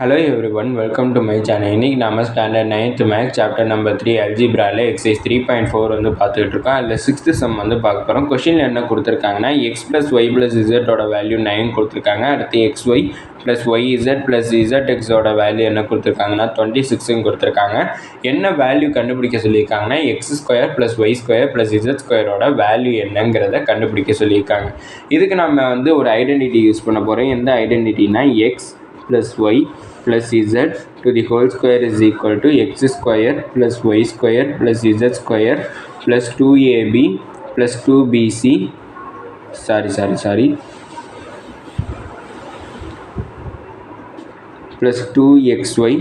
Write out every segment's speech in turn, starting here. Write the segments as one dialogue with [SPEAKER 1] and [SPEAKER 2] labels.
[SPEAKER 1] Hello everyone, welcome to my channel. இன்னைக்கு நாம standard 9th maths chapter number 3 அல்ஜிப்ரால exercise 3.4 வந்து பார்த்துட்டு இருக்கோம். அதில் 6th சம் வந்து பார்க்க போகிறோம். கொஷினில் என்ன கொடுத்துருக்காங்கன்னா எக்ஸ் ப்ளஸ் ஒய் ப்ளஸ் இசட்டோட வேல்யூ 9 கொடுத்துருக்காங்க. அடுத்து X Y plus Y Z plus Z எக்ஸோட வேல்யூ என்ன கொடுத்துருக்காங்கன்னா 26 கொடுத்துருக்காங்க. என்ன வேல்யூ கண்டுபிடிக்க சொல்லியிருக்காங்கன்னா X square plus Y square plus Z ஸ்கொயரோட வேல்யூ என்னங்கிறத கண்டுபிடிக்க சொல்லியிருக்காங்க. இதுக்கு நம்ம வந்து ஒரு ஐடென்டிட்டி யூஸ் பண்ண போகிறோம். எந்த ஐடென்டிட்டினா X plus y plus z to the whole square is equal to x square plus y square plus z square plus 2ab plus 2bc plus 2xy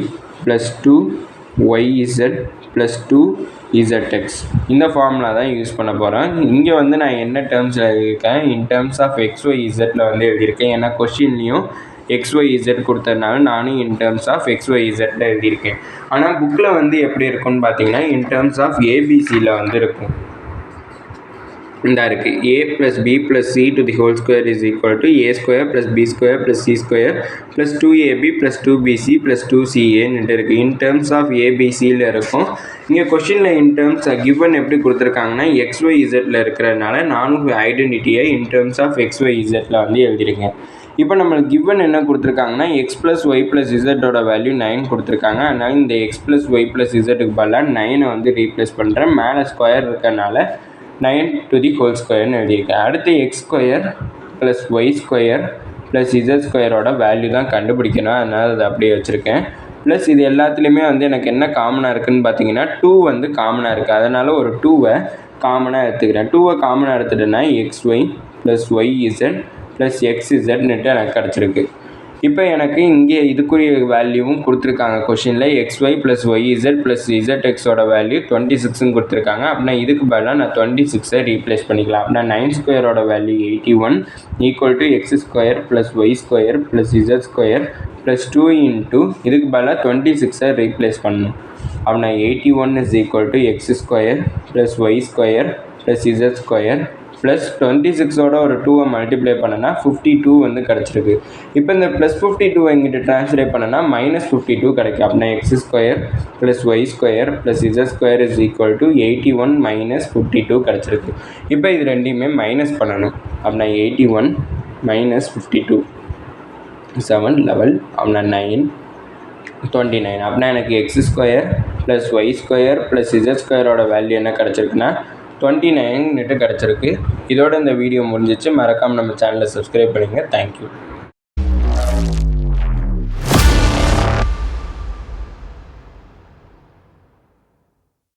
[SPEAKER 1] plus 2yz plus 2zx இந்த formula தான் use பண்ண போகிறேன். இங்கே வந்து நான் என்ன டேர்ம்ஸில் எழுதியிருக்கேன், in terms of xy zல வந்து எழுதியிருக்கேன். ஏன்னா கொஸ்டின்லேயும் XYZ கொடுத்ததுனால நானும் இன் டேர்ம்ஸ் ஆஃப் XYZல எழுதியிருக்கேன். ஆனால் புக்கில் வந்து எப்படி இருக்குன்னு பார்த்தீங்கன்னா இன் டேர்ம்ஸ் ஆஃப் ஏபிசியில் வந்து இருக்கும். இந்த இருக்குது a + b + c to the whole square is equal to a square plus b square plus c square plus 2ab plus 2bc plus 2ca இருக்குது. இன் டேர்ம்ஸ் ஆஃப் ஏபிசியில் இருக்கும். இங்கே கொஷினில் இன் டேர்ம்ஸ் கிவன் எப்படி கொடுத்துருக்காங்கன்னா XYZல இருக்கிறதுனால நானும் ஐடென்டிட்டியை இன் டேர்ம்ஸ் ஆஃப் XYZல வந்து எழுதியிருக்கேன். இப்போ நம்மளுக்கு கிவன் என்ன கொடுத்துருக்காங்கன்னா எக்ஸ் ப்ளஸ் ஒய் ப்ளஸ் இசட்டோட வேல்யூ 9 கொடுத்துருக்காங்க. அதனால் இந்த எக்ஸ் ப்ளஸ் ஒய் ப்ளஸ் இசட்டுக்கு பதிலாக 9 வந்து ரீப்ளேஸ் பண்ணுறேன். மேலே ஸ்கொயர் இருக்கனால 9 to the whole ஸ்கொயர்னு எழுதியிருக்கேன். அடுத்து X square plus Y square plus Z ஸ்கொயரோட வேல்யூ தான் கண்டுபிடிக்கணும். அதனால் அதை அப்படியே வச்சுருக்கேன். ப்ளஸ் இது எல்லாத்துலேயுமே வந்து எனக்கு என்ன காமனாக இருக்குதுன்னு பார்த்தீங்கன்னா 2 வந்து காமனாக இருக்குது. அதனால் ஒரு 2வை காமனாக எடுத்துக்கிறேன். 2வை காமனாக எடுத்துட்டேன்னா X Y plus Y Z plus எக்ஸ்இசட்னுட்டு எனக்கு கிடச்சிருக்கு. இப்போ எனக்கு இங்கே இதுக்குரிய வேல்யூவும் கொடுத்துருக்காங்க. கொஷினில் X Y plus Y Z plus Z எக்ஸோட வேல்யூ 26 கொடுத்துருக்காங்க. அப்படின்னா இதுக்கு பதிலாக நான் 26 ரீப்ளேஸ் பண்ணிக்கலாம். அப்படின்னா 9 ஸ்கொயரோட value 81 equal to X square plus Y square plus Z square plus 2 into இதுக்கு பதிலாக 26 ரீப்ளேஸ் பண்ணணும். அப்படின்னா 81 is equal to X square plus Y square plus Z square plus 26ஓட ஒரு 2வை மல்டிப்ளை பண்ணனா 52 வந்து கிடச்சிருக்கு. இப்போ இந்த ப்ளஸ் 52 இங்கிட்ட ட்ரான்ஸ்லேட் பண்ணனா மைனஸ் 52 கிடைக்கும். அப்படின்னா x square plus Y square plus Z square is equal to 81 minus 52 கிடச்சிருக்கு. இப்போ இது ரெண்டையுமே மைனஸ் பண்ணணும். அப்படின்னா 81 மைனஸ் 52 7 11 அப்படின்னா 9 29. அப்படின்னா எனக்கு X square plus Y square plus Z ஸ்கொயரோட வேல்யூ என்ன கிடச்சிருக்குன்னா 29 கிடச்சிருக்கு. இதோட இந்த வீடியோ முடிஞ்சிச்சு. மறக்காமல் நம்ம சேனலை சப்ஸ்கிரைப் பண்ணுங்கள். தேங்க்யூ.